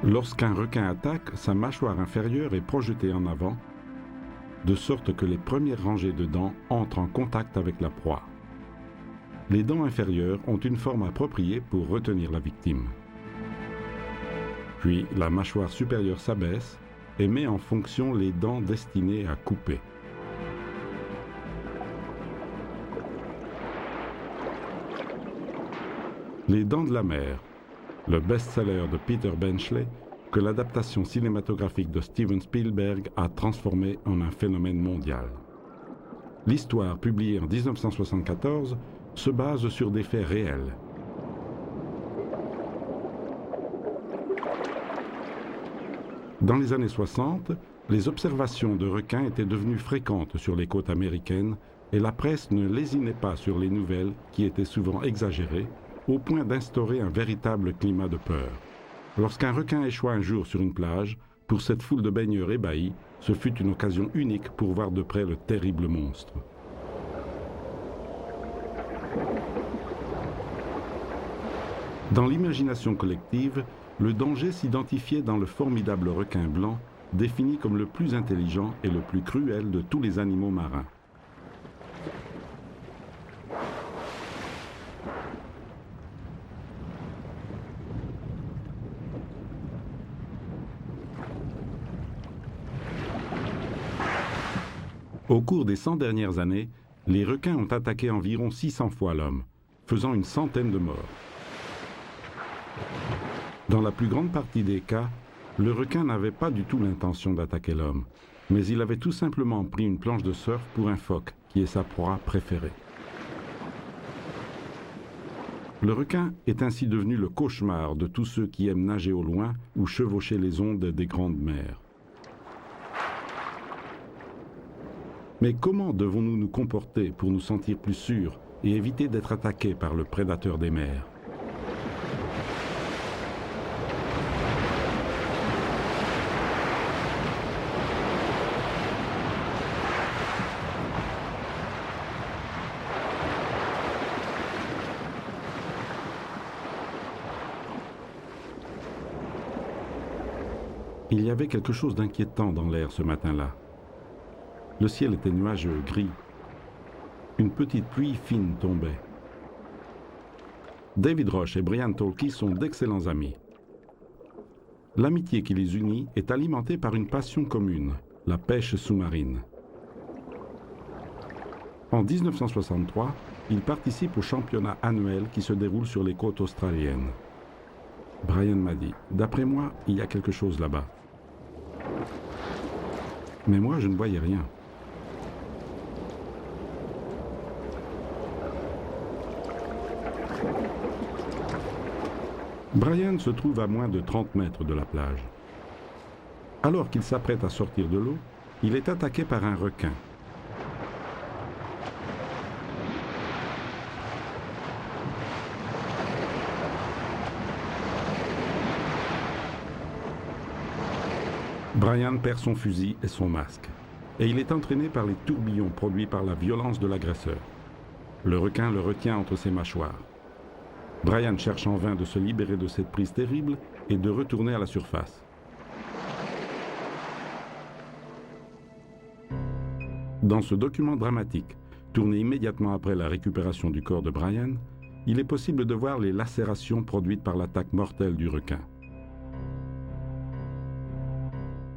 Lorsqu'un requin attaque, sa mâchoire inférieure est projetée en avant, de sorte que les premières rangées de dents entrent en contact avec la proie. Les dents inférieures ont une forme appropriée pour retenir la victime. Puis la mâchoire supérieure s'abaisse et met en fonction les dents destinées à couper. Les Dents de la mer, le best-seller de Peter Benchley, que l'adaptation cinématographique de Steven Spielberg a transformé en un phénomène mondial. L'histoire, publiée en 1974, se base sur des faits réels. Dans les années 60, les observations de requins étaient devenues fréquentes sur les côtes américaines et la presse ne lésinait pas sur les nouvelles qui étaient souvent exagérées, au point d'instaurer un véritable climat de peur. Lorsqu'un requin échoua un jour sur une plage, pour cette foule de baigneurs ébahis, ce fut une occasion unique pour voir de près le terrible monstre. Dans l'imagination collective, le danger s'identifiait dans le formidable requin blanc, défini comme le plus intelligent et le plus cruel de tous les animaux marins. Au cours des 100 dernières années, les requins ont attaqué environ 600 fois l'homme, faisant une centaine de morts. Dans la plus grande partie des cas, le requin n'avait pas du tout l'intention d'attaquer l'homme, mais il avait tout simplement pris une planche de surf pour un phoque, qui est sa proie préférée. Le requin est ainsi devenu le cauchemar de tous ceux qui aiment nager au loin ou chevaucher les ondes des grandes mers. Mais comment devons-nous nous comporter pour nous sentir plus sûrs et éviter d'être attaqués par le prédateur des mers ? Il y avait quelque chose d'inquiétant dans l'air ce matin-là. Le ciel était nuageux, gris. Une petite pluie fine tombait. David Roche et Brian Tolkien sont d'excellents amis. L'amitié qui les unit est alimentée par une passion commune, la pêche sous-marine. En 1963, ils participent au championnat annuel qui se déroule sur les côtes australiennes. Brian m'a dit, « D'après moi, il y a quelque chose là-bas. » Mais moi, je ne voyais rien. Brian se trouve à moins de 30 mètres de la plage. Alors qu'il s'apprête à sortir de l'eau, il est attaqué par un requin. Brian perd son fusil et son masque, et il est entraîné par les tourbillons produits par la violence de l'agresseur. Le requin le retient entre ses mâchoires. Brian cherche en vain de se libérer de cette prise terrible et de retourner à la surface. Dans ce document dramatique, tourné immédiatement après la récupération du corps de Brian, il est possible de voir les lacérations produites par l'attaque mortelle du requin.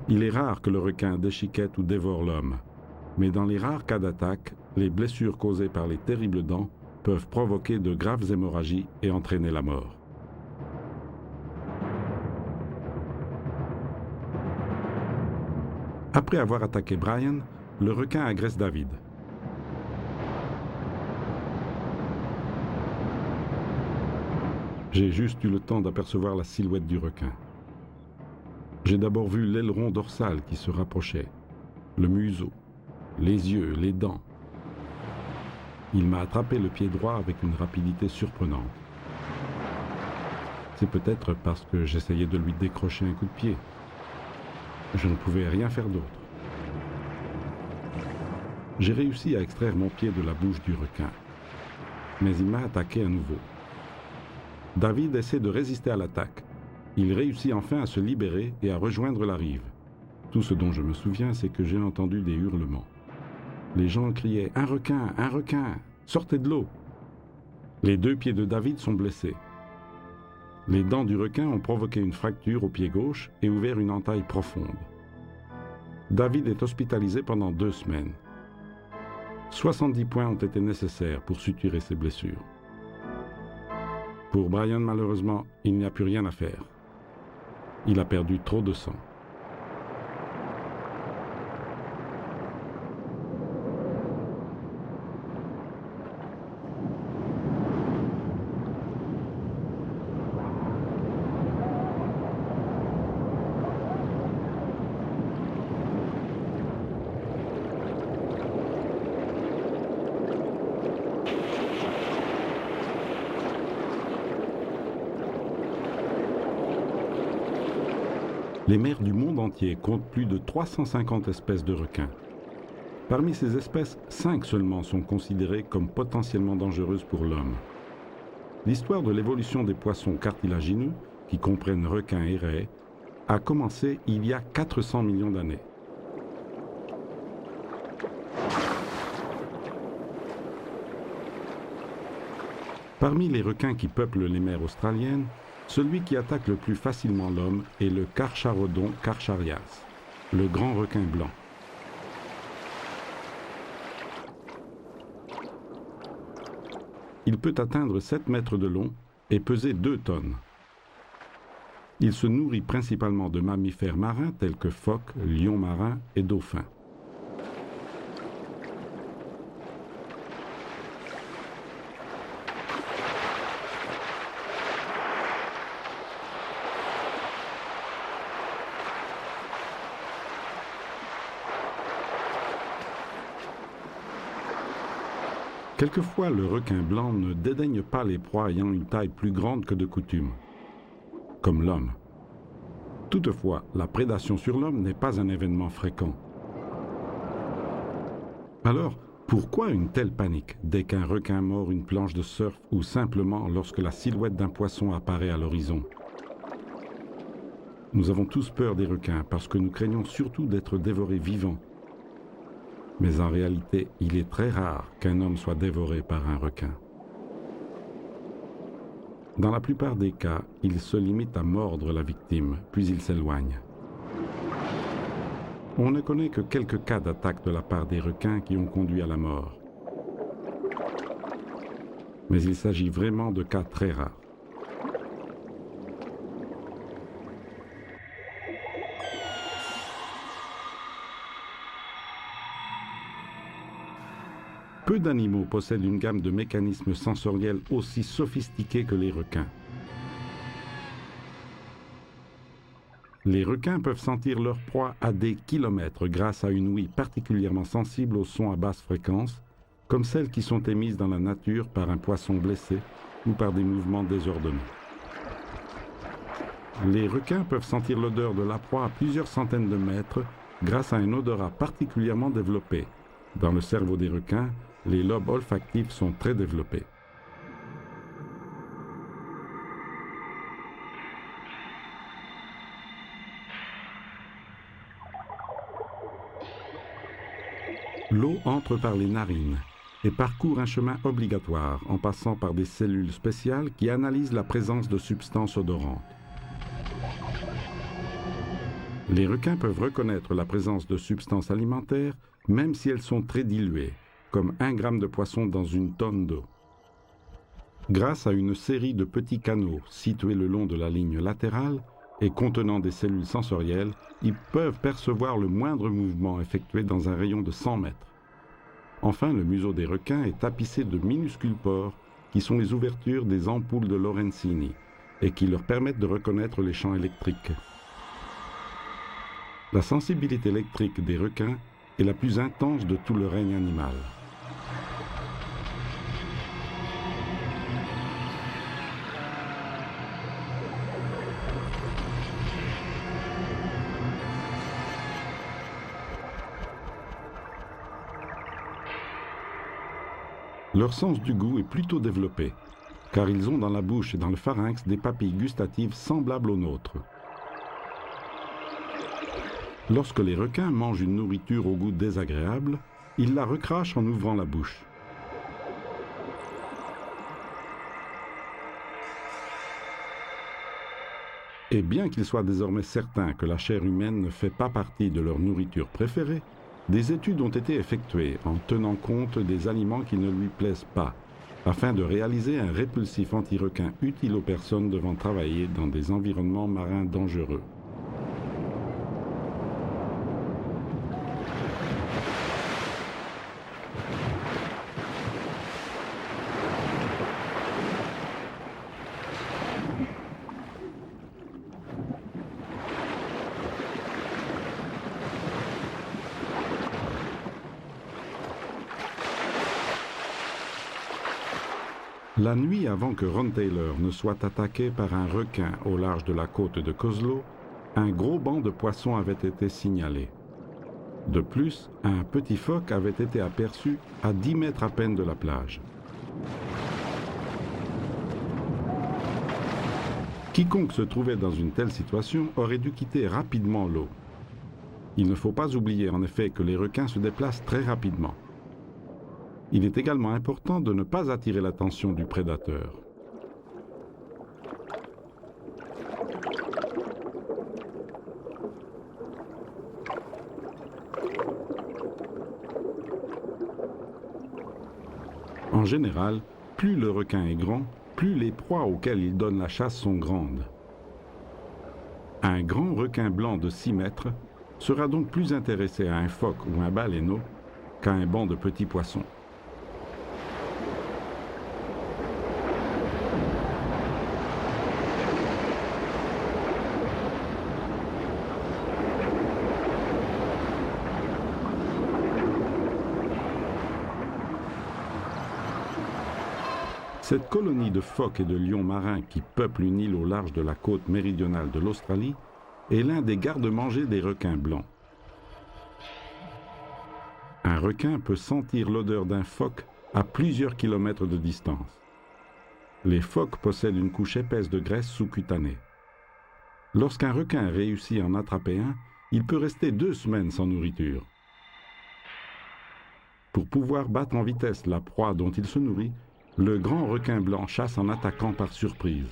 Il est rare que le requin déchiquette ou dévore l'homme, mais dans les rares cas d'attaque, les blessures causées par les terribles dents peuvent provoquer de graves hémorragies et entraîner la mort. Après avoir attaqué Brian, le requin agresse David. J'ai juste eu le temps d'apercevoir la silhouette du requin. J'ai d'abord vu l'aileron dorsal qui se rapprochait, le museau, les yeux, les dents. Il m'a attrapé le pied droit avec une rapidité surprenante. C'est peut-être parce que j'essayais de lui décrocher un coup de pied. Je ne pouvais rien faire d'autre. J'ai réussi à extraire mon pied de la bouche du requin, mais il m'a attaqué à nouveau. David essaie de résister à l'attaque. Il réussit enfin à se libérer et à rejoindre la rive. Tout ce dont je me souviens, c'est que j'ai entendu des hurlements. Les gens criaient « Un requin! Un requin! Sortez de l'eau !» Les 2 pieds de David sont blessés. Les dents du requin ont provoqué une fracture au pied gauche et ouvert une entaille profonde. David est hospitalisé pendant 2 semaines. 70 points ont été nécessaires pour suturer ses blessures. Pour Brian, malheureusement, il n'y a plus rien à faire. Il a perdu trop de sang. Les mers du monde entier comptent plus de 350 espèces de requins. Parmi ces espèces, 5 seulement sont considérées comme potentiellement dangereuses pour l'homme. L'histoire de l'évolution des poissons cartilagineux, qui comprennent requins et raies, a commencé il y a 400 millions d'années. Parmi les requins qui peuplent les mers australiennes, celui qui attaque le plus facilement l'homme est le Carcharodon carcharias, le grand requin blanc. Il peut atteindre 7 mètres de long et peser 2 tonnes. Il se nourrit principalement de mammifères marins tels que phoques, lions marins et dauphins. Quelquefois, le requin blanc ne dédaigne pas les proies ayant une taille plus grande que de coutume, comme l'homme. Toutefois, la prédation sur l'homme n'est pas un événement fréquent. Alors, pourquoi une telle panique dès qu'un requin mord une planche de surf ou simplement lorsque la silhouette d'un poisson apparaît à l'horizon? Nous avons tous peur des requins parce que nous craignons surtout d'être dévorés vivants. Mais en réalité, il est très rare qu'un homme soit dévoré par un requin. Dans la plupart des cas, il se limite à mordre la victime, puis il s'éloigne. On ne connaît que quelques cas d'attaque de la part des requins qui ont conduit à la mort. Mais il s'agit vraiment de cas très rares. Peu d'animaux possèdent une gamme de mécanismes sensoriels aussi sophistiqués que les requins. Les requins peuvent sentir leur proie à des kilomètres grâce à une ouïe particulièrement sensible aux sons à basse fréquence, comme celles qui sont émises dans la nature par un poisson blessé ou par des mouvements désordonnés. Les requins peuvent sentir l'odeur de la proie à plusieurs centaines de mètres grâce à un odorat particulièrement développé. Dans le cerveau des requins, les lobes olfactifs sont très développés. L'eau entre par les narines et parcourt un chemin obligatoire en passant par des cellules spéciales qui analysent la présence de substances odorantes. Les requins peuvent reconnaître la présence de substances alimentaires même si elles sont très diluées, comme 1 gramme de poisson dans une tonne d'eau. Grâce à une série de petits canaux situés le long de la ligne latérale et contenant des cellules sensorielles, ils peuvent percevoir le moindre mouvement effectué dans un rayon de 100 mètres. Enfin, le museau des requins est tapissé de minuscules pores qui sont les ouvertures des ampoules de Lorenzini et qui leur permettent de reconnaître les champs électriques. La sensibilité électrique des requins est la plus intense de tout le règne animal. Leur sens du goût est plutôt développé. car ils ont dans la bouche et dans le pharynx des papilles gustatives semblables aux nôtres. Lorsque les requins mangent une nourriture au goût désagréable, ils la recrachent en ouvrant la bouche. Et bien qu'il soit désormais certain que la chair humaine ne fait pas partie de leur nourriture préférée, des études ont été effectuées en tenant compte des aliments qui ne lui plaisent pas, afin de réaliser un répulsif anti-requin utile aux personnes devant travailler dans des environnements marins dangereux. La nuit avant que Ron Taylor ne soit attaqué par un requin au large de la côte de Kozlo, un gros banc de poissons avait été signalé. De plus, un petit phoque avait été aperçu à 10 mètres à peine de la plage. Quiconque se trouvait dans une telle situation aurait dû quitter rapidement l'eau. Il ne faut pas oublier en effet que les requins se déplacent très rapidement. Il est également important de ne pas attirer l'attention du prédateur. En général, plus le requin est grand, plus les proies auxquelles il donne la chasse sont grandes. Un grand requin blanc de 6 mètres sera donc plus intéressé à un phoque ou un baleineau qu'à un banc de petits poissons. Cette colonie de phoques et de lions marins qui peuple une île au large de la côte méridionale de l'Australie est l'un des gardes-manger des requins blancs. Un requin peut sentir l'odeur d'un phoque à plusieurs kilomètres de distance. Les phoques possèdent une couche épaisse de graisse sous-cutanée. Lorsqu'un requin réussit à en attraper un, il peut rester 2 semaines sans nourriture. Pour pouvoir battre en vitesse la proie dont il se nourrit, le grand requin blanc chasse en attaquant par surprise.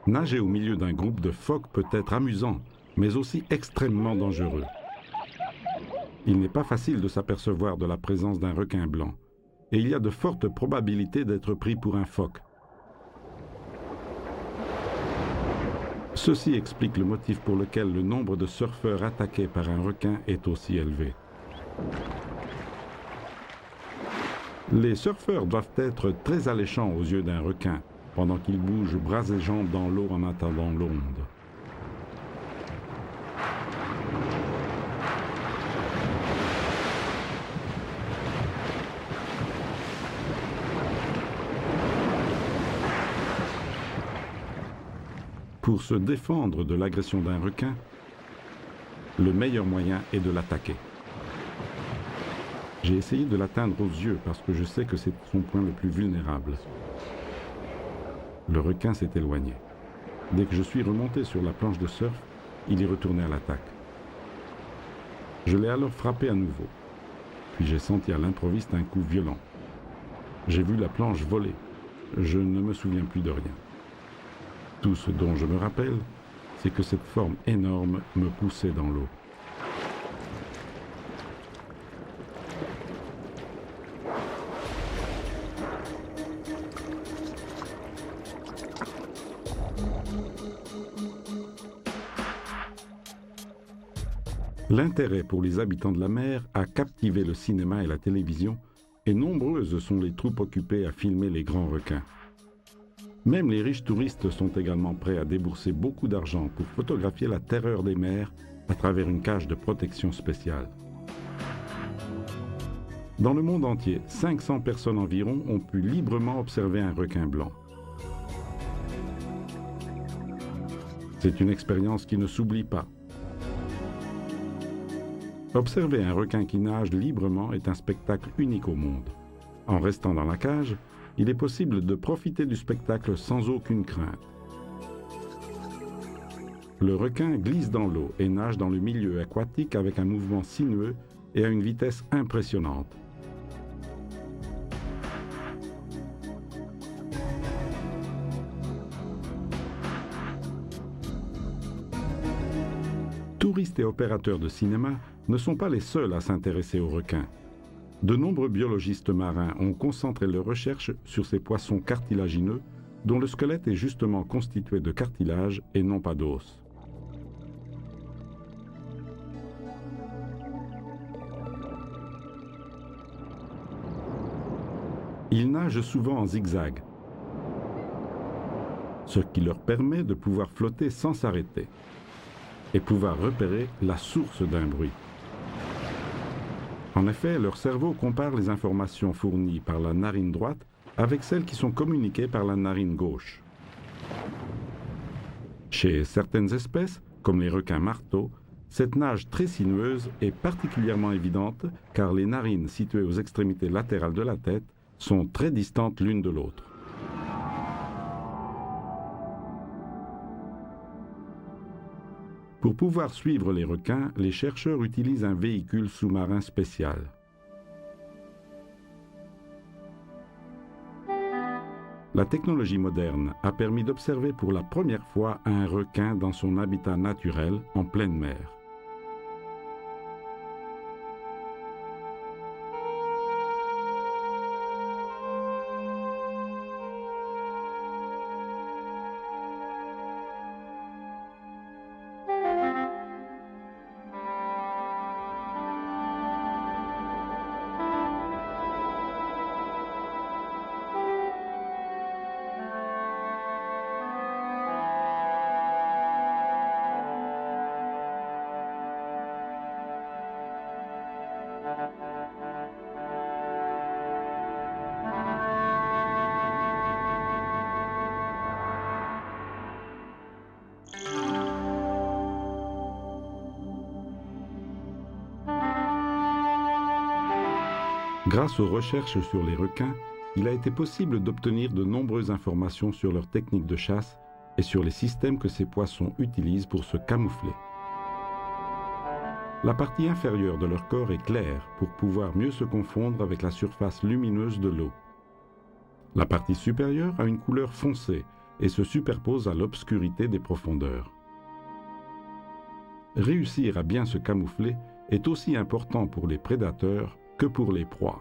Nager au milieu d'un groupe de phoques peut être amusant, mais aussi extrêmement dangereux. Il n'est pas facile de s'apercevoir de la présence d'un requin blanc, et il y a de fortes probabilités d'être pris pour un phoque. Ceci explique le motif pour lequel le nombre de surfeurs attaqués par un requin est aussi élevé. Les surfeurs doivent être très alléchants aux yeux d'un requin, pendant qu'il bouge bras et jambes dans l'eau en attendant l'onde. Pour se défendre de l'agression d'un requin, le meilleur moyen est de l'attaquer. J'ai essayé de l'atteindre aux yeux parce que je sais que c'est son point le plus vulnérable. Le requin s'est éloigné. Dès que je suis remonté sur la planche de surf, il est retourné à l'attaque. Je l'ai alors frappé à nouveau. Puis j'ai senti à l'improviste un coup violent. J'ai vu la planche voler. Je ne me souviens plus de rien. Tout ce dont je me rappelle, c'est que cette forme énorme me poussait dans l'eau. L'intérêt pour les habitants de la mer a captivé le cinéma et la télévision, et nombreuses sont les troupes occupées à filmer les grands requins. Même les riches touristes sont également prêts à débourser beaucoup d'argent pour photographier la terreur des mers à travers une cage de protection spéciale. Dans le monde entier, 500 personnes environ ont pu librement observer un requin blanc. C'est une expérience qui ne s'oublie pas. Observer un requin qui nage librement est un spectacle unique au monde. En restant dans la cage, il est possible de profiter du spectacle sans aucune crainte. Le requin glisse dans l'eau et nage dans le milieu aquatique avec un mouvement sinueux et à une vitesse impressionnante. Touristes et opérateurs de cinéma ne sont pas les seuls à s'intéresser aux requins. De nombreux biologistes marins ont concentré leurs recherches sur ces poissons cartilagineux dont le squelette est justement constitué de cartilage et non pas d'os. Ils nagent souvent en zigzag, ce qui leur permet de pouvoir flotter sans s'arrêter et pouvoir repérer la source d'un bruit. En effet, leur cerveau compare les informations fournies par la narine droite avec celles qui sont communiquées par la narine gauche. Chez certaines espèces, comme les requins marteaux, cette nage très sinueuse est particulièrement évidente car les narines situées aux extrémités latérales de la tête sont très distantes l'une de l'autre. Pour pouvoir suivre les requins, les chercheurs utilisent un véhicule sous-marin spécial. La technologie moderne a permis d'observer pour la première fois un requin dans son habitat naturel en pleine mer. Grâce aux recherches sur les requins, il a été possible d'obtenir de nombreuses informations sur leurs techniques de chasse et sur les systèmes que ces poissons utilisent pour se camoufler. La partie inférieure de leur corps est claire pour pouvoir mieux se confondre avec la surface lumineuse de l'eau. La partie supérieure a une couleur foncée et se superpose à l'obscurité des profondeurs. Réussir à bien se camoufler est aussi important pour les prédateurs que pour les proies.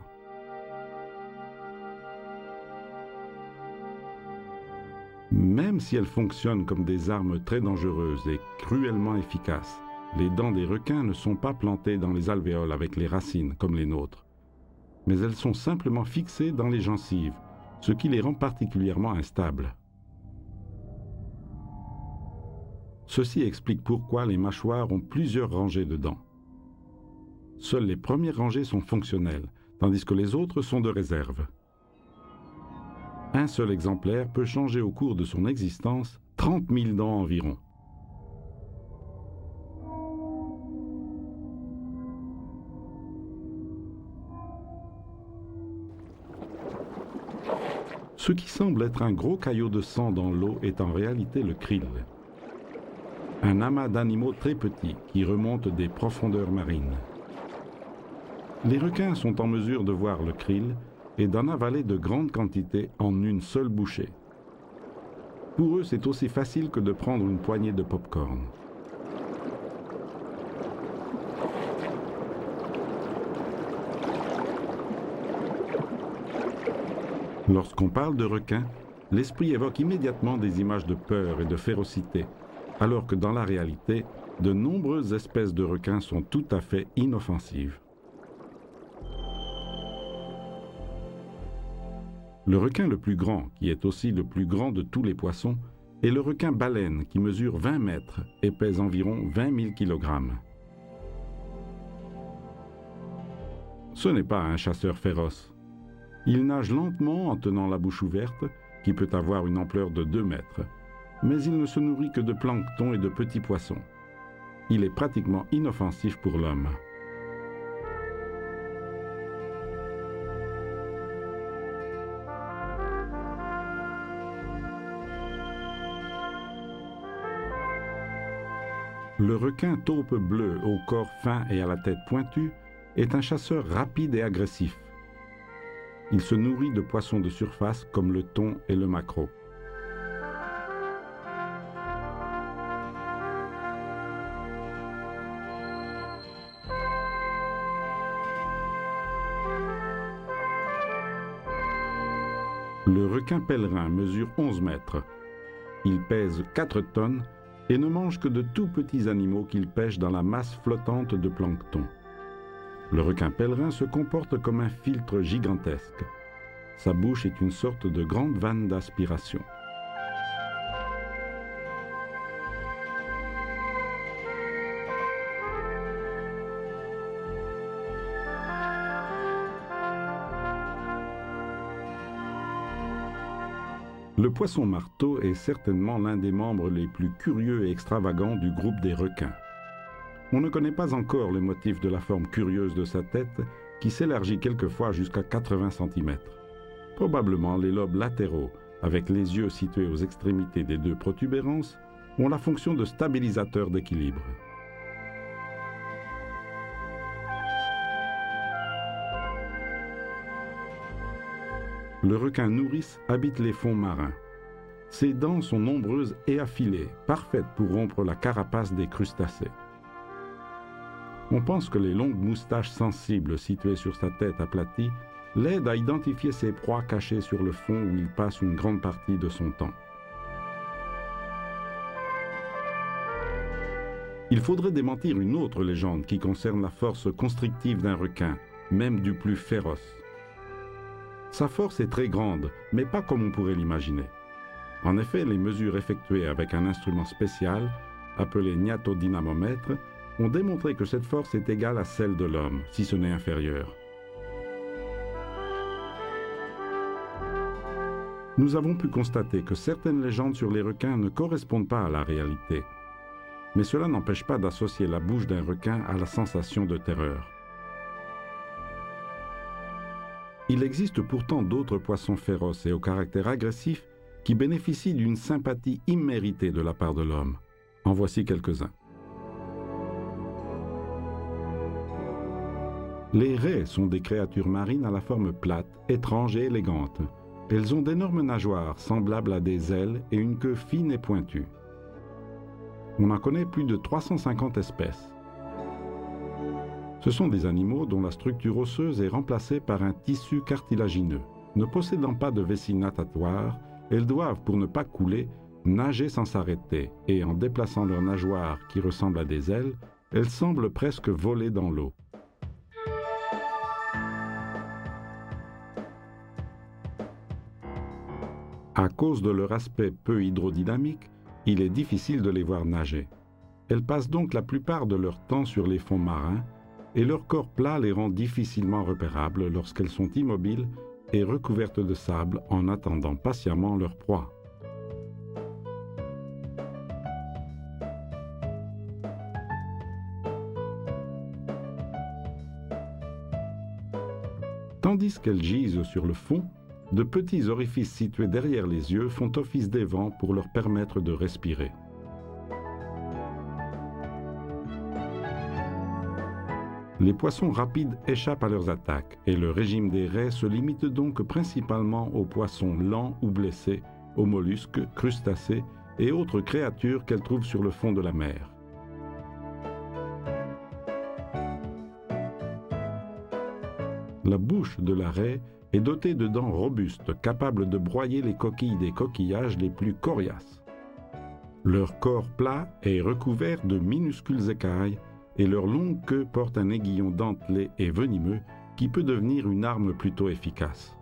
Même si elles fonctionnent comme des armes très dangereuses et cruellement efficaces, les dents des requins ne sont pas plantées dans les alvéoles avec les racines comme les nôtres, mais elles sont simplement fixées dans les gencives, ce qui les rend particulièrement instables. Ceci explique pourquoi les mâchoires ont plusieurs rangées de dents. Seules les premières rangées sont fonctionnelles, tandis que les autres sont de réserve. Un seul exemplaire peut changer au cours de son existence 30 000 dents environ. Ce qui semble être un gros caillot de sang dans l'eau est en réalité le krill. Un amas d'animaux très petits qui remontent des profondeurs marines. Les requins sont en mesure de voir le krill et d'en avaler de grandes quantités en une seule bouchée. Pour eux, c'est aussi facile que de prendre une poignée de pop-corn. Lorsqu'on parle de requins, l'esprit évoque immédiatement des images de peur et de férocité, alors que dans la réalité, de nombreuses espèces de requins sont tout à fait inoffensives. Le requin le plus grand, qui est aussi le plus grand de tous les poissons, est le requin baleine qui mesure 20 mètres et pèse environ 20 000 kg. Ce n'est pas un chasseur féroce. Il nage lentement en tenant la bouche ouverte, qui peut avoir une ampleur de 2 mètres, mais il ne se nourrit que de plancton et de petits poissons. Il est pratiquement inoffensif pour l'homme. Le requin taupe bleu au corps fin et à la tête pointue est un chasseur rapide et agressif. Il se nourrit de poissons de surface comme le thon et le maquereau. Le requin pèlerin mesure 11 mètres. Il pèse 4 tonnes et ne mange que de tout petits animaux qu'il pêche dans la masse flottante de plancton. Le requin pèlerin se comporte comme un filtre gigantesque. Sa bouche est une sorte de grande vanne d'aspiration. Le poisson marteau est certainement l'un des membres les plus curieux et extravagants du groupe des requins. On ne connaît pas encore le motif de la forme curieuse de sa tête, qui s'élargit quelquefois jusqu'à 80 cm. Probablement les lobes latéraux, avec les yeux situés aux extrémités des 2 protubérances, ont la fonction de stabilisateur d'équilibre. Le requin nourrice habite les fonds marins. Ses dents sont nombreuses et affilées, parfaites pour rompre la carapace des crustacés. On pense que les longues moustaches sensibles situées sur sa tête aplatie l'aident à identifier ses proies cachées sur le fond où il passe une grande partie de son temps. Il faudrait démentir une autre légende qui concerne la force constrictive d'un requin, même du plus féroce. Sa force est très grande, mais pas comme on pourrait l'imaginer. En effet, les mesures effectuées avec un instrument spécial, appelé gnathodinámomètre, ont démontré que cette force est égale à celle de l'homme, si ce n'est inférieure. Nous avons pu constater que certaines légendes sur les requins ne correspondent pas à la réalité. Mais cela n'empêche pas d'associer la bouche d'un requin à la sensation de terreur. Il existe pourtant d'autres poissons féroces et au caractère agressif qui bénéficient d'une sympathie imméritée de la part de l'homme. En voici quelques-uns. Les raies sont des créatures marines à la forme plate, étrange et élégante. Elles ont d'énormes nageoires semblables à des ailes et une queue fine et pointue. On en connaît plus de 350 espèces. Ce sont des animaux dont la structure osseuse est remplacée par un tissu cartilagineux. Ne possédant pas de vessie natatoire, elles doivent, pour ne pas couler, nager sans s'arrêter et en déplaçant leurs nageoires qui ressemblent à des ailes, elles semblent presque voler dans l'eau. À cause de leur aspect peu hydrodynamique, il est difficile de les voir nager. Elles passent donc la plupart de leur temps sur les fonds marins et leur corps plat les rend difficilement repérables lorsqu'elles sont immobiles et recouvertes de sable en attendant patiemment leur proie. Tandis qu'elles gisent sur le fond, de petits orifices situés derrière les yeux font office d'évents pour leur permettre de respirer. Les poissons rapides échappent à leurs attaques et le régime des raies se limite donc principalement aux poissons lents ou blessés aux mollusques, crustacés et autres créatures qu'elle trouve sur le fond de la mer. La bouche de la raie est dotée de dents robustes capables de broyer les coquilles des coquillages les plus coriaces. Leur corps plat est recouvert de minuscules écailles et leur longue queue porte un aiguillon dentelé et venimeux qui peut devenir une arme plutôt efficace.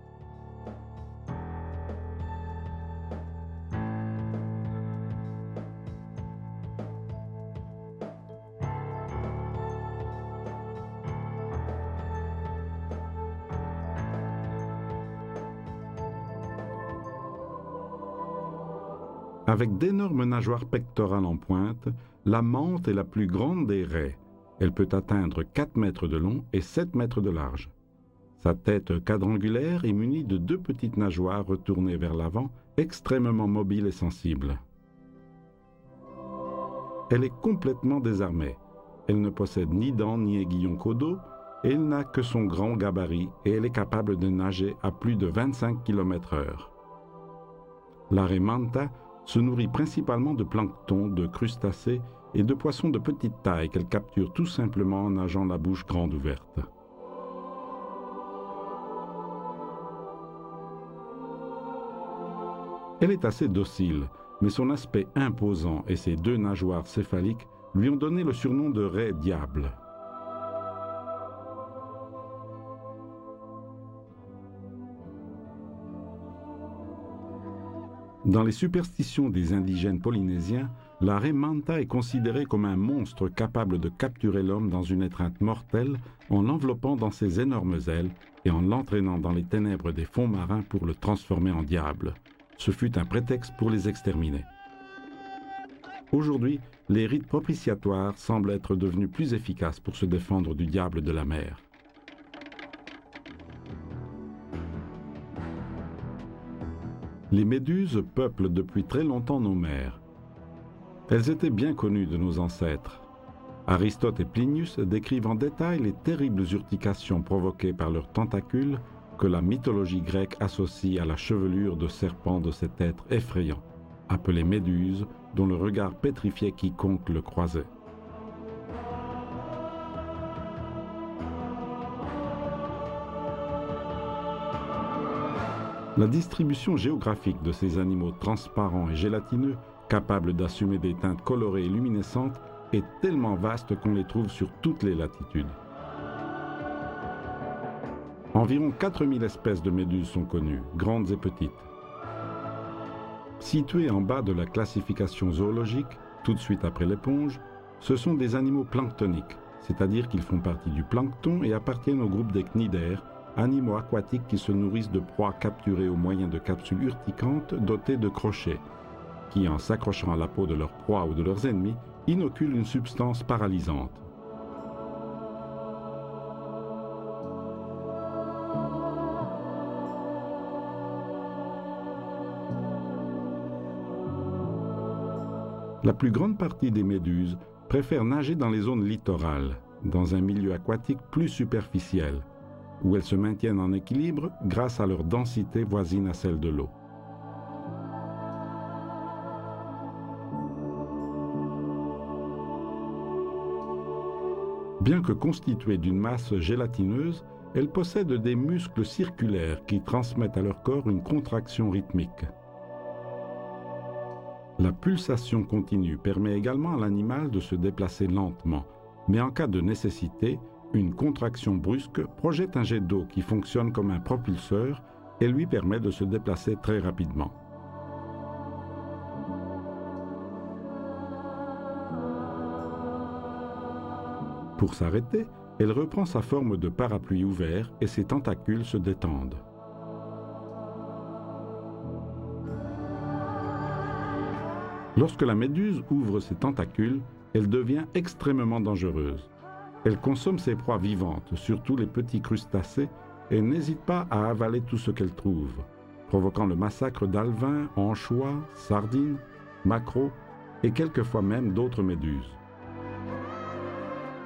Avec d'énormes nageoires pectorales en pointe, la mante est la plus grande des raies. Elle peut atteindre 4 mètres de long et 7 mètres de large. Sa tête quadrangulaire est munie de 2 petites nageoires retournées vers l'avant, extrêmement mobiles et sensibles. Elle est complètement désarmée. Elle ne possède ni dents ni aiguillon caudaux, et elle n'a que son grand gabarit et elle est capable de nager à plus de 25 km/h. La raie manta se nourrit principalement de plancton, de crustacés et de poissons de petite taille qu'elle capture tout simplement en nageant la bouche grande ouverte. Elle est assez docile, mais son aspect imposant et ses 2 nageoires céphaliques lui ont donné le surnom de raie diable. Dans les superstitions des indigènes polynésiens, la raie manta est considérée comme un monstre capable de capturer l'homme dans une étreinte mortelle en l'enveloppant dans ses énormes ailes et en l'entraînant dans les ténèbres des fonds marins pour le transformer en diable. Ce fut un prétexte pour les exterminer. Aujourd'hui, les rites propitiatoires semblent être devenus plus efficaces pour se défendre du diable de la mer. Les méduses peuplent depuis très longtemps nos mers. Elles étaient bien connues de nos ancêtres. Aristote et Plinius décrivent en détail les terribles urtications provoquées par leurs tentacules que la mythologie grecque associe à la chevelure de serpent de cet être effrayant, appelé Méduse, dont le regard pétrifiait quiconque le croisait. La distribution géographique de ces animaux transparents et gélatineux, capables d'assumer des teintes colorées et luminescentes, est tellement vaste qu'on les trouve sur toutes les latitudes. Environ 4000 espèces de méduses sont connues, grandes et petites. Situées en bas de la classification zoologique, tout de suite après l'éponge, ce sont des animaux planctoniques, c'est-à-dire qu'ils font partie du plancton et appartiennent au groupe des cnidaires, animaux aquatiques qui se nourrissent de proies capturées au moyen de capsules urticantes dotées de crochets, qui, en s'accrochant à la peau de leur proie ou de leurs ennemis, inoculent une substance paralysante. La plus grande partie des méduses préfèrent nager dans les zones littorales, dans un milieu aquatique plus superficiel, où elles se maintiennent en équilibre grâce à leur densité voisine à celle de l'eau. Bien que constituées d'une masse gélatineuse, elles possèdent des muscles circulaires qui transmettent à leur corps une contraction rythmique. La pulsation continue permet également à l'animal de se déplacer lentement, mais en cas de nécessité, une contraction brusque projette un jet d'eau qui fonctionne comme un propulseur et lui permet de se déplacer très rapidement. Pour s'arrêter, elle reprend sa forme de parapluie ouvert et ses tentacules se détendent. Lorsque la méduse ouvre ses tentacules, elle devient extrêmement dangereuse. Elle consomme ses proies vivantes, surtout les petits crustacés, et n'hésite pas à avaler tout ce qu'elle trouve, provoquant le massacre d'alevins, anchois, sardines, maquereaux et quelquefois même d'autres méduses.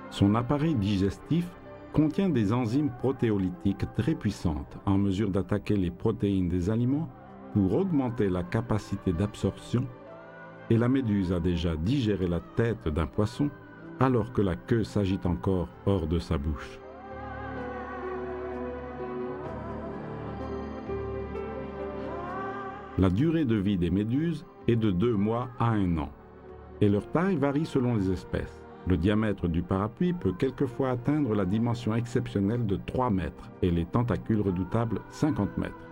Son appareil digestif contient des enzymes protéolytiques très puissantes en mesure d'attaquer les protéines des aliments pour augmenter la capacité d'absorption, et la méduse a déjà digéré la tête d'un poisson alors que la queue s'agite encore hors de sa bouche. La durée de vie des méduses est de 2 mois à 1 an, et leur taille varie selon les espèces. Le diamètre du parapluie peut quelquefois atteindre la dimension exceptionnelle de 3 mètres et les tentacules redoutables 50 mètres.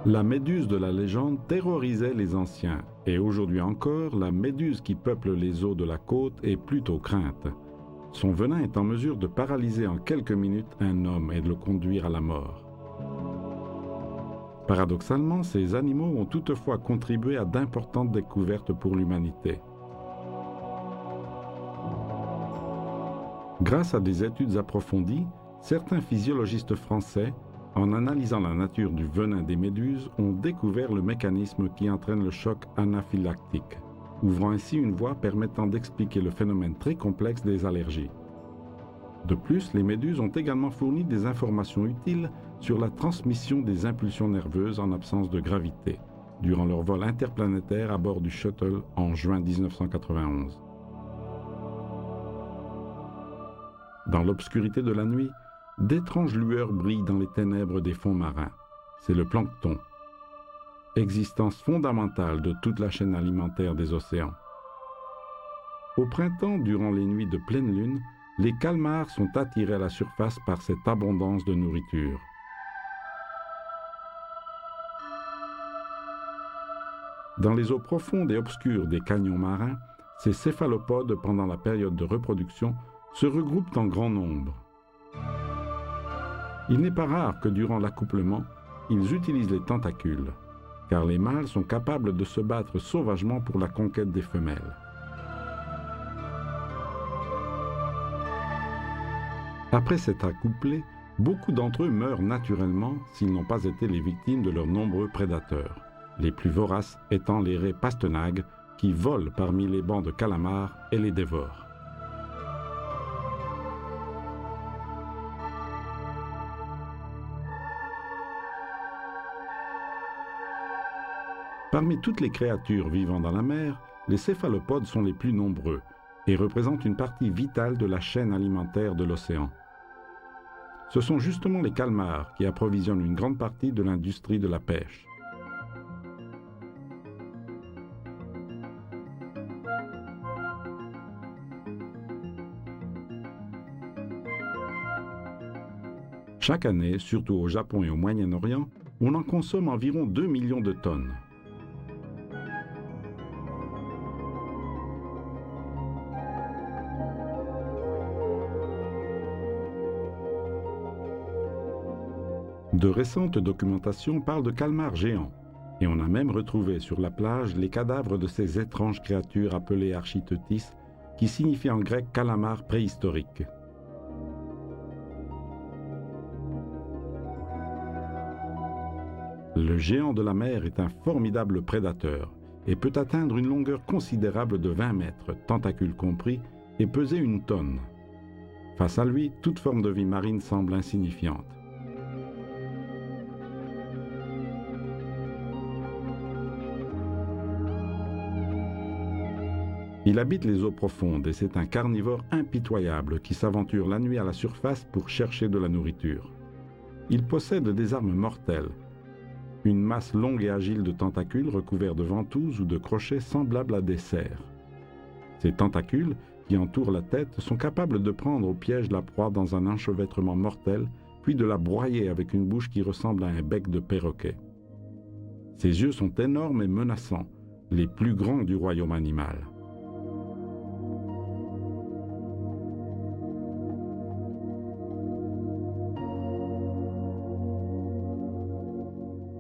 La méduse de la légende terrorisait les anciens, et aujourd'hui encore, la méduse qui peuple les eaux de la côte est plutôt crainte. Son venin est en mesure de paralyser en quelques minutes un homme et de le conduire à la mort. Paradoxalement, ces animaux ont toutefois contribué à d'importantes découvertes pour l'humanité. Grâce à des études approfondies, certains physiologistes français, en analysant la nature du venin des méduses, ont découvert le mécanisme qui entraîne le choc anaphylactique, ouvrant ainsi une voie permettant d'expliquer le phénomène très complexe des allergies. De plus, les méduses ont également fourni des informations utiles sur la transmission des impulsions nerveuses en absence de gravité, durant leur vol interplanétaire à bord du Shuttle en juin 1991. Dans l'obscurité de la nuit, d'étranges lueurs brillent dans les ténèbres des fonds marins. C'est le plancton, existence fondamentale de toute la chaîne alimentaire des océans. Au printemps, durant les nuits de pleine lune, les calmars sont attirés à la surface par cette abondance de nourriture. Dans les eaux profondes et obscures des canyons marins, ces céphalopodes, pendant la période de reproduction, se regroupent en grand nombre. Il n'est pas rare que durant l'accouplement, ils utilisent les tentacules, car les mâles sont capables de se battre sauvagement pour la conquête des femelles. Après s'être accouplés, beaucoup d'entre eux meurent naturellement s'ils n'ont pas été les victimes de leurs nombreux prédateurs, les plus voraces étant les raies pastenagues qui volent parmi les bancs de calamars et les dévorent. Parmi toutes les créatures vivant dans la mer, les céphalopodes sont les plus nombreux et représentent une partie vitale de la chaîne alimentaire de l'océan. Ce sont justement les calmars qui approvisionnent une grande partie de l'industrie de la pêche. Chaque année, surtout au Japon et au Moyen-Orient, on en consomme environ 2 millions de tonnes. De récentes documentations parlent de calmars géants, et on a même retrouvé sur la plage les cadavres de ces étranges créatures appelées architeutis, qui signifie en grec calamar préhistorique. Le géant de la mer est un formidable prédateur et peut atteindre une longueur considérable de 20 mètres, tentacules compris, et peser 1 tonne. Face à lui, toute forme de vie marine semble insignifiante. Il habite les eaux profondes et c'est un carnivore impitoyable qui s'aventure la nuit à la surface pour chercher de la nourriture. Il possède des armes mortelles, une masse longue et agile de tentacules recouverts de ventouses ou de crochets semblables à des cerfs. Ces tentacules, qui entourent la tête, sont capables de prendre au piège la proie dans un enchevêtrement mortel, puis de la broyer avec une bouche qui ressemble à un bec de perroquet. Ses yeux sont énormes et menaçants, les plus grands du royaume animal.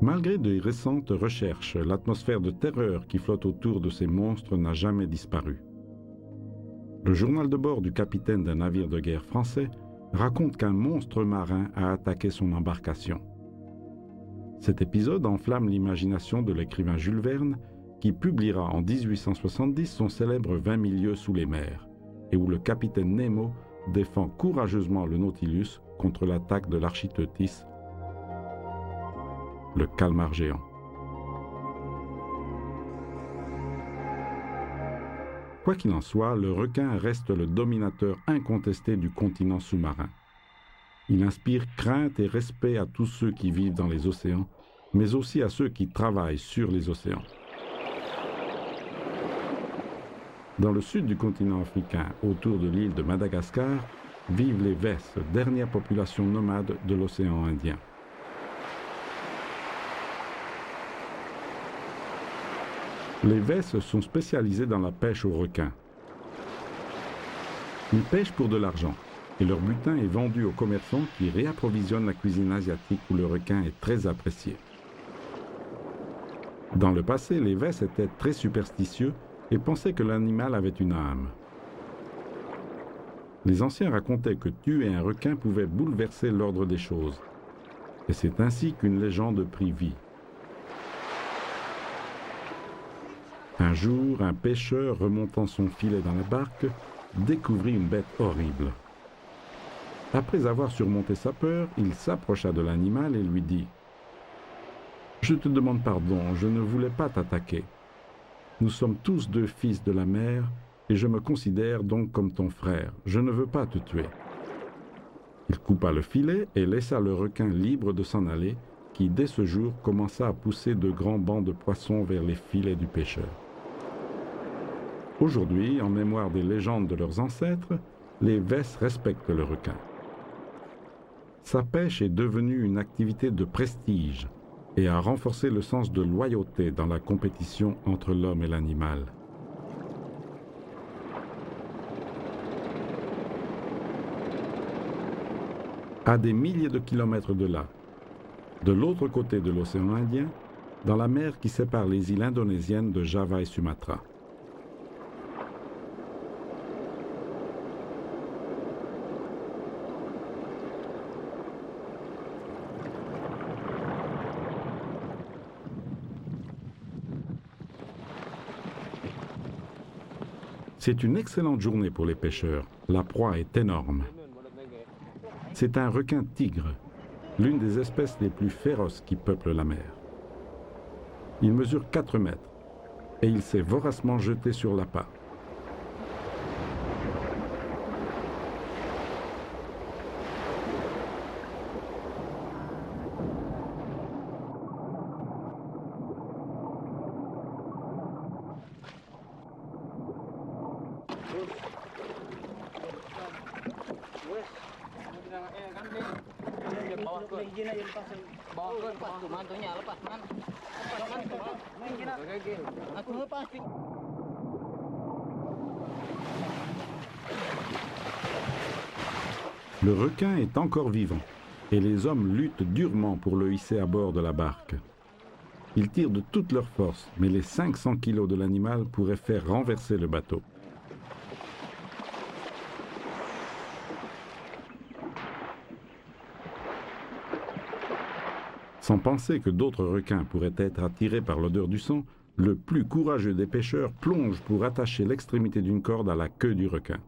Malgré de récentes recherches, l'atmosphère de terreur qui flotte autour de ces monstres n'a jamais disparu. Le journal de bord du capitaine d'un navire de guerre français raconte qu'un monstre marin a attaqué son embarcation. Cet épisode enflamme l'imagination de l'écrivain Jules Verne, qui publiera en 1870 son célèbre 20 000 lieues sous les mers, et où le capitaine Nemo défend courageusement le Nautilus contre l'attaque de l'Architeuthis, le calmar géant. Quoi qu'il en soit, le requin reste le dominateur incontesté du continent sous-marin. Il inspire crainte et respect à tous ceux qui vivent dans les océans, mais aussi à ceux qui travaillent sur les océans. Dans le sud du continent africain, autour de l'île de Madagascar, vivent les Wès, dernière population nomade de l'océan Indien. Les Wès sont spécialisés dans la pêche au requin. Ils pêchent pour de l'argent et leur butin est vendu aux commerçants qui réapprovisionnent la cuisine asiatique où le requin est très apprécié. Dans le passé, les Wès étaient très superstitieux et pensaient que l'animal avait une âme. Les anciens racontaient que tuer un requin pouvait bouleverser l'ordre des choses. Et c'est ainsi qu'une légende prit vie. Un jour, un pêcheur remontant son filet dans la barque découvrit une bête horrible. Après avoir surmonté sa peur, il s'approcha de l'animal et lui dit « Je te demande pardon, je ne voulais pas t'attaquer. Nous sommes tous deux fils de la mer et je me considère donc comme ton frère. Je ne veux pas te tuer. » Il coupa le filet et laissa le requin libre de s'en aller, qui dès ce jour commença à pousser de grands bancs de poissons vers les filets du pêcheur. Aujourd'hui, en mémoire des légendes de leurs ancêtres, les Wès respectent le requin. Sa pêche est devenue une activité de prestige et a renforcé le sens de loyauté dans la compétition entre l'homme et l'animal. À des milliers de kilomètres de là, de l'autre côté de l'océan Indien, dans la mer qui sépare les îles indonésiennes de Java et Sumatra. C'est une excellente journée pour les pêcheurs. La proie est énorme. C'est un requin tigre, l'une des espèces les plus féroces qui peuplent la mer. Il mesure 4 mètres et il s'est voracement jeté sur l'appât. Le requin est encore vivant et les hommes luttent durement pour le hisser à bord de la barque. Ils tirent de toutes leurs forces, mais les 500 kilos de l'animal pourraient faire renverser le bateau. Sans penser que d'autres requins pourraient être attirés par l'odeur du sang, le plus courageux des pêcheurs plonge pour attacher l'extrémité d'une corde à la queue du requin.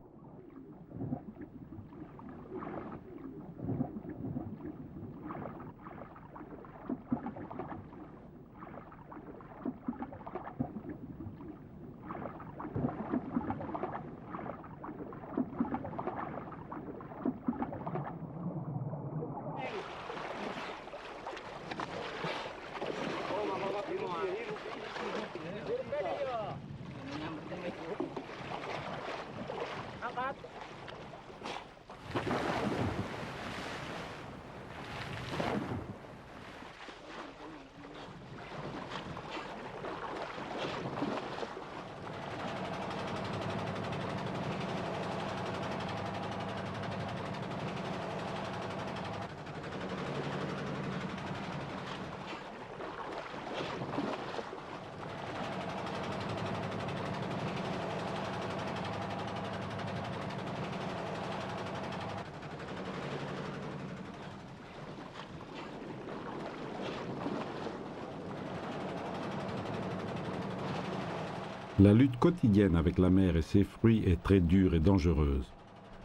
La lutte quotidienne avec la mer et ses fruits est très dure et dangereuse,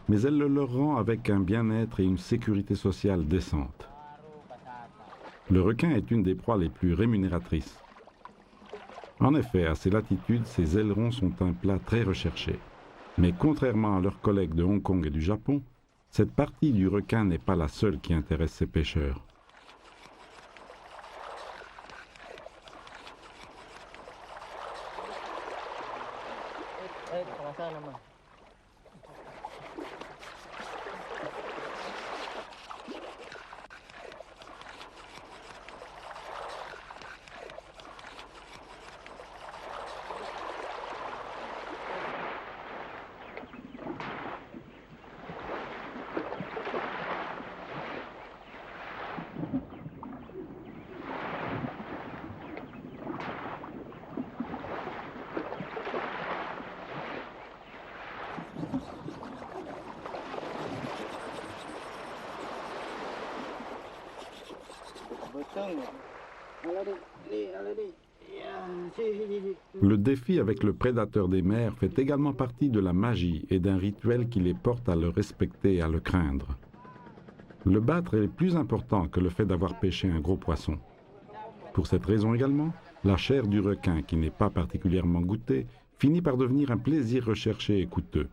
mais elle le leur rend avec un bien-être et une sécurité sociale décente. Le requin est une des proies les plus rémunératrices. En effet, à ces latitudes, ces ailerons sont un plat très recherché. Mais contrairement à leurs collègues de Hong Kong et du Japon, cette partie du requin n'est pas la seule qui intéresse ces pêcheurs. Le défi avec le prédateur des mers fait également partie de la magie et d'un rituel qui les porte à le respecter et à le craindre. Le battre est plus important que le fait d'avoir pêché un gros poisson. Pour cette raison également, la chair du requin, qui n'est pas particulièrement goûtée, finit par devenir un plaisir recherché et coûteux.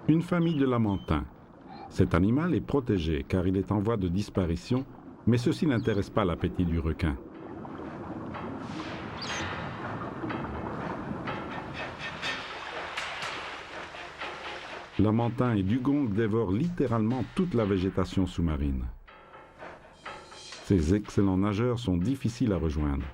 Une famille de lamantins. Cet animal est protégé car il est en voie de disparition, mais ceci n'intéresse pas l'appétit du requin. Lamantin et dugong dévorent littéralement toute la végétation sous-marine. Ces excellents nageurs sont difficiles à rejoindre.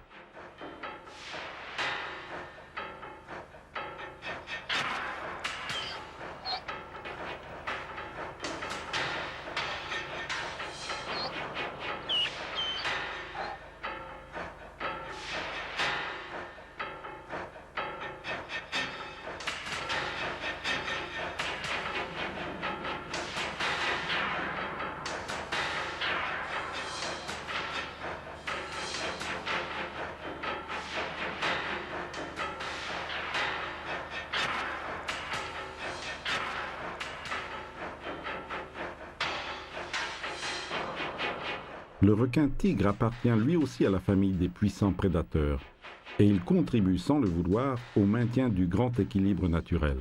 Le requin tigre appartient lui aussi à la famille des puissants prédateurs et il contribue sans le vouloir au maintien du grand équilibre naturel.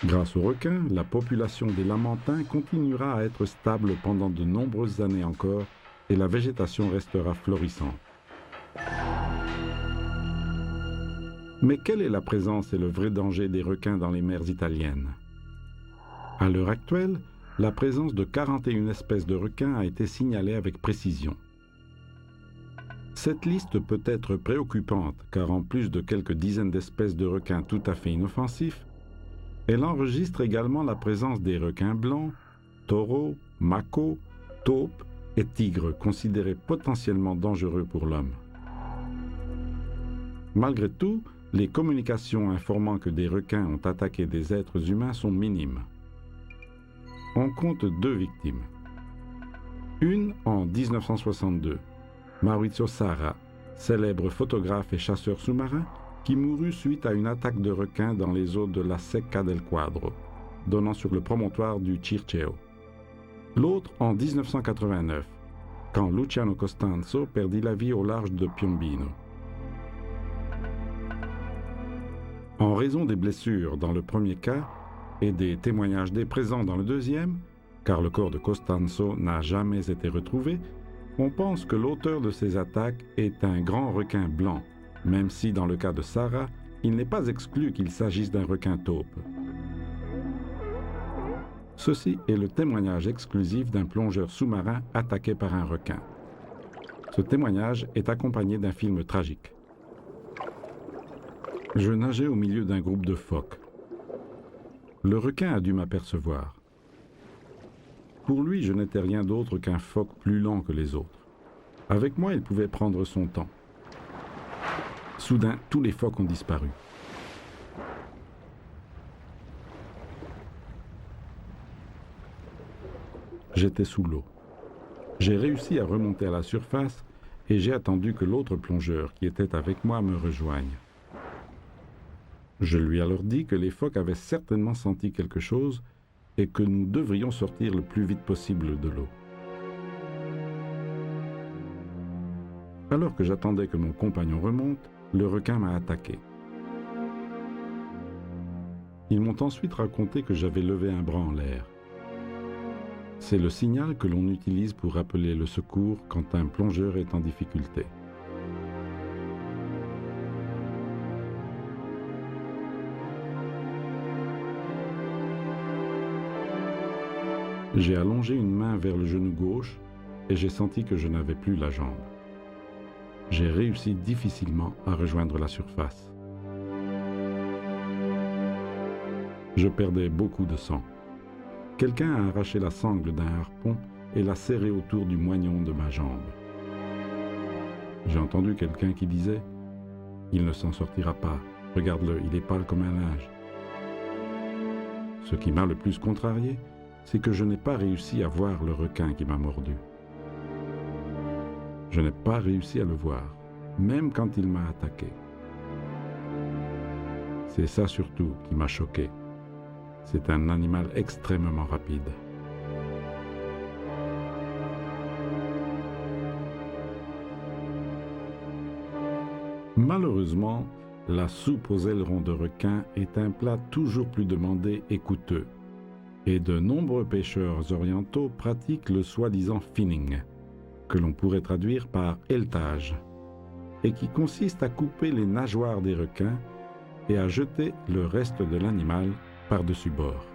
Grâce au requin, la population des lamantins continuera à être stable pendant de nombreuses années encore et la végétation restera florissante. Mais quelle est la présence et le vrai danger des requins dans les mers italiennes? À l'heure actuelle, la présence de 41 espèces de requins a été signalée avec précision. Cette liste peut être préoccupante car en plus de quelques dizaines d'espèces de requins tout à fait inoffensifs, elle enregistre également la présence des requins blancs, taureaux, macos, taupes et tigres considérés potentiellement dangereux pour l'homme. Malgré tout, les communications informant que des requins ont attaqué des êtres humains sont minimes. On compte 2 victimes. Une en 1962, Maurizio Sarra, célèbre photographe et chasseur sous-marin, qui mourut suite à une attaque de requins dans les eaux de la Secca del Quadro, donnant sur le promontoire du Circeo. L'autre en 1989, quand Luciano Costanzo perdit la vie au large de Piombino. En raison des blessures dans le premier cas, et des témoignages des présents dans le deuxième, car le corps de Costanzo n'a jamais été retrouvé, on pense que l'auteur de ces attaques est un grand requin blanc, même si dans le cas de Sarah, il n'est pas exclu qu'il s'agisse d'un requin taupe. Ceci est le témoignage exclusif d'un plongeur sous-marin attaqué par un requin. Ce témoignage est accompagné d'un film tragique. Je nageais au milieu d'un groupe de phoques. Le requin a dû m'apercevoir. Pour lui, je n'étais rien d'autre qu'un phoque plus lent que les autres. Avec moi, il pouvait prendre son temps. Soudain, tous les phoques ont disparu. J'étais sous l'eau. J'ai réussi à remonter à la surface et j'ai attendu que l'autre plongeur qui était avec moi me rejoigne. Je lui ai alors dit que les phoques avaient certainement senti quelque chose et que nous devrions sortir le plus vite possible de l'eau. Alors que j'attendais que mon compagnon remonte, le requin m'a attaqué. Ils m'ont ensuite raconté que j'avais levé un bras en l'air. C'est le signal que l'on utilise pour appeler le secours quand un plongeur est en difficulté. J'ai allongé une main vers le genou gauche et j'ai senti que je n'avais plus la jambe. J'ai réussi difficilement à rejoindre la surface. Je perdais beaucoup de sang. Quelqu'un a arraché la sangle d'un harpon et l'a serré autour du moignon de ma jambe. J'ai entendu quelqu'un qui disait « Il ne s'en sortira pas, regarde-le, il est pâle comme un linge ». Ce qui m'a le plus contrarié, c'est que je n'ai pas réussi à voir le requin qui m'a mordu. Je n'ai pas réussi à le voir, même quand il m'a attaqué. C'est ça surtout qui m'a choqué. C'est un animal extrêmement rapide. Malheureusement, la soupe aux ailerons de requin est un plat toujours plus demandé et coûteux. Et de nombreux pêcheurs orientaux pratiquent le soi-disant finning, que l'on pourrait traduire par életage, et qui consiste à couper les nageoires des requins et à jeter le reste de l'animal par-dessus bord.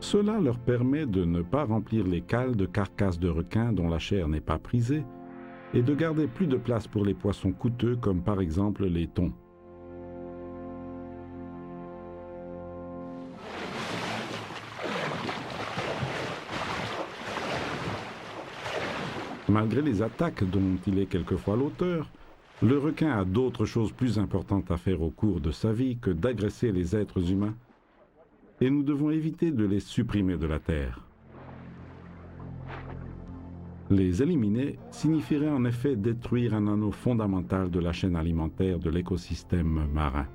Cela leur permet de ne pas remplir les cales de carcasses de requins dont la chair n'est pas prisée et de garder plus de place pour les poissons coûteux comme par exemple les thons. Malgré les attaques dont il est quelquefois l'auteur, le requin a d'autres choses plus importantes à faire au cours de sa vie que d'agresser les êtres humains, et nous devons éviter de les supprimer de la Terre. Les éliminer signifierait en effet détruire un anneau fondamental de la chaîne alimentaire de l'écosystème marin.